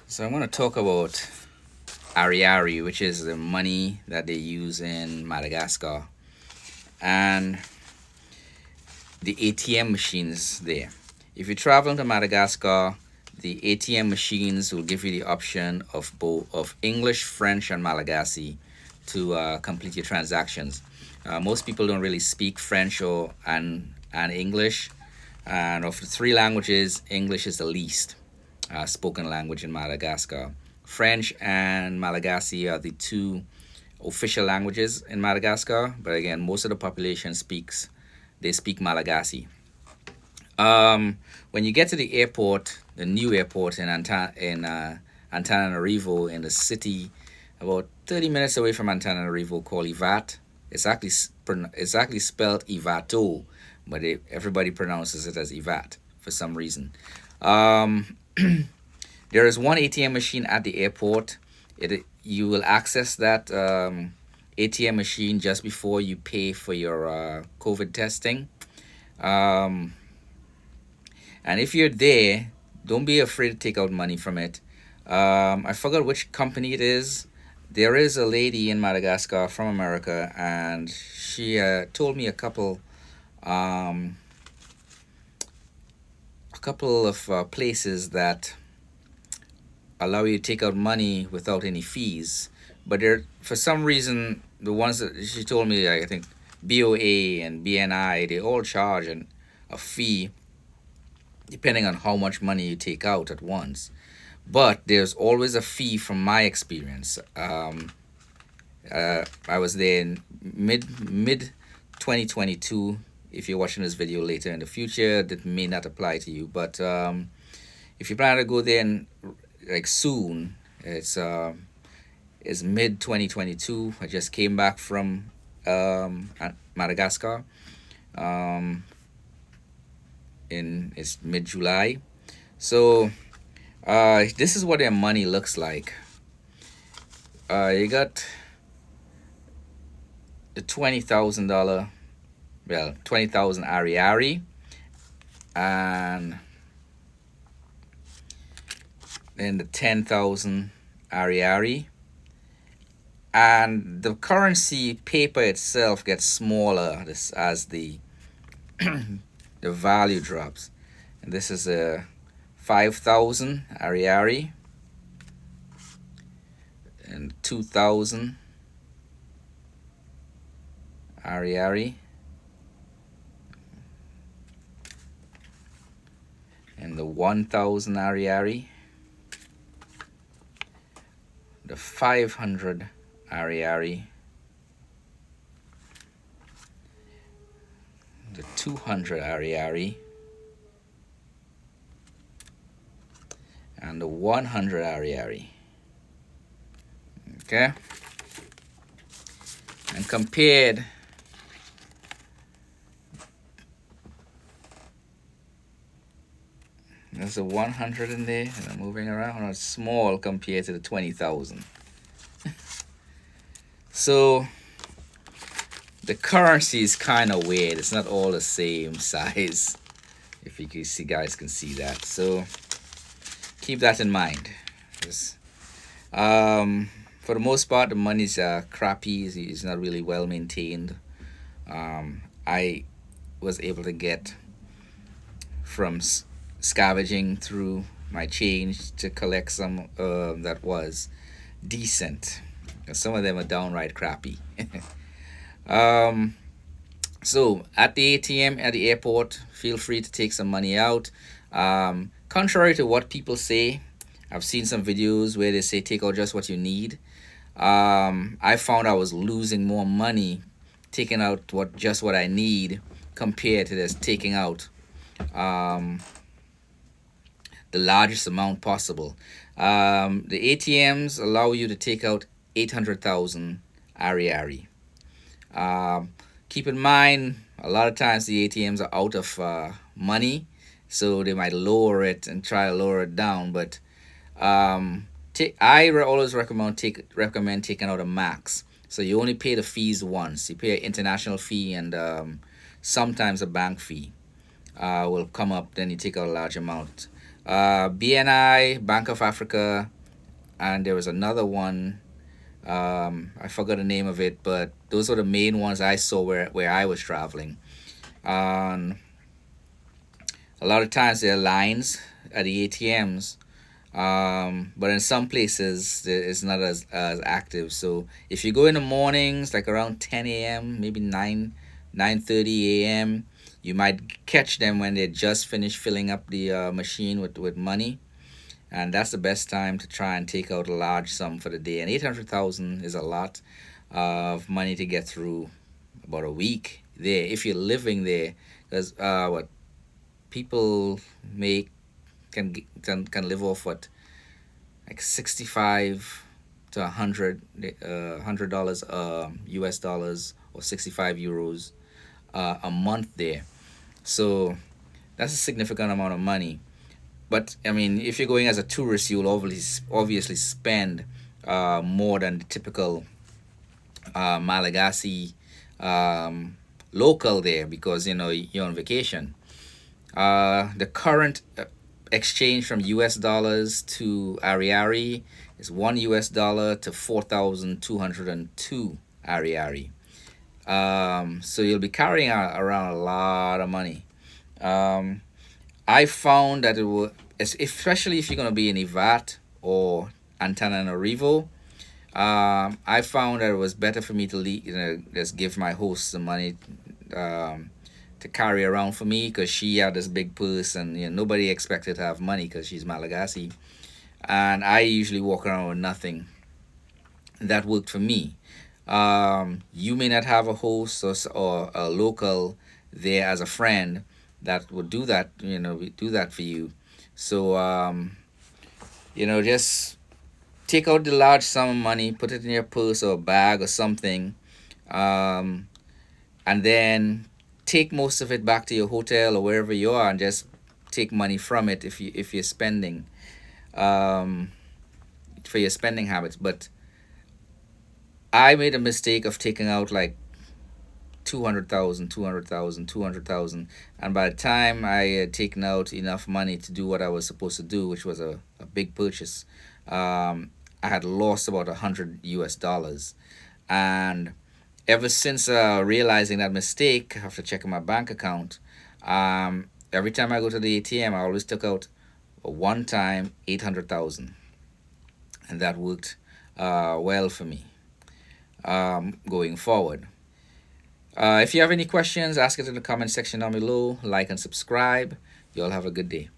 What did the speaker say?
So I'm going to talk about Ariari, which is the money that they use in Madagascar, and the ATM machines there. If you travel to Madagascar, the ATM machines will give you the option of both of English, French, and Malagasy to complete your transactions. Most people don't really speak French or English, and of the three languages, English is the least spoken language in Madagascar. French and Malagasy are the two official languages in Madagascar, but again, most of the population speak Malagasy. When you get to the airport, the new airport in Antananarivo, in the city, about 30 minutes away from Antananarivo, called Ivat. It's actually spelled Ivato, but everybody pronounces it as Ivat for some reason. Um, there is one ATM machine at the airport. You will access that ATM machine just before you pay for your COVID testing. Um, and if you're there, don't be afraid to take out money from it. I forgot which company it is. There is a lady in Madagascar from America, and she told me um, a couple of places that allow you to take out money without any fees. But there, for some reason, the ones that she told me, I think BOA and BNI, they all charge a fee depending on how much money you take out at once. But there's always a fee from my experience. I was there in mid 2022. If you're watching this video later in the future, that may not apply to you. But if you plan to go there like soon, it's mid 2022. I just came back from Madagascar. Um, in It's mid July. So this is what their money looks like. You got the $20,000, well, 20,000 Ariari, and then the 10,000 Ariari. And the currency paper itself gets smaller as the value drops. And this is a 5,000 Ariari and 2,000 Ariari and the 1,000 Ariari, the 500 Ariari, the 200 Ariari, and the 100 Ariari. Okay? And compared, there's a 100 in there, and I'm moving around. It's small compared to the 20,000. So the currency is kind of weird. It's not all the same size. If you can see, guys can see that. So keep that in mind. For the most part, the money's crappy. It's not really well maintained. I was able to get from scavenging through my change to collect some that was decent. Some of them are downright crappy. um, so at the ATM at the airport, feel free to take some money out. Contrary to what people say, I've seen some videos where they say take out just what you need. I found I was losing more money taking out what I need compared to just taking out um, the largest amount possible. The ATMs allow you to take out 800,000 Ariari. Keep in mind, a lot of times the ATMs are out of money, so they might lower it and try to lower it down. But always recommend taking out a max. So you only pay the fees once. You pay an international fee and sometimes a bank fee will come up. Then you take out a large amount. BNI, Bank of Africa, and there was another one. I forgot the name of it, but those were the main ones I saw where I was traveling. Um, a lot of times there are lines at the ATMs, but in some places it's not as active. So if you go in the mornings, like around 10 a.m., maybe 9:30 a.m., you might catch them when they just finished filling up the machine with money, and that's the best time to try and take out a large sum for the day. And 800,000 is a lot of money to get through about a week there if you're living there, because what people make can live off what, like 65 to 100 dollars US dollars, or 65 euros a month there. So that's a significant amount of money. But I mean, if you're going as a tourist, you'll obviously spend more than the typical Malagasy um, local there, because you're on vacation. The current exchange from US dollars to Ariari is $1 to 4,202 Ariari. So you'll be carrying around a lot of money. Um, I found that it will, especially if you're gonna be in Ivat or Antananarivo. I found that it was better for me to just give my host the money um, to carry around for me, because she had this big purse, and nobody expected to have money because she's Malagasy, and I usually walk around with nothing. That worked for me. You may not have a host or a local there as a friend that would do that, do that for you. So, just take out the large sum of money, put it in your purse or bag or something, um, and then take most of it back to your hotel or wherever you are, and just take money from it if you're spending, um, for your spending habits. But I made a mistake of taking out like 200,000, 200,000, 200,000, and by the time I had taken out enough money to do what I was supposed to do, which was a big purchase, I had lost about 100 US dollars. And ever since realizing that mistake after checking my bank account, every time I go to the ATM, I always took out a one time 800,000, and that worked well for me going forward. If you have any questions, ask it in the comment section down below. Like and subscribe. You all have a good day.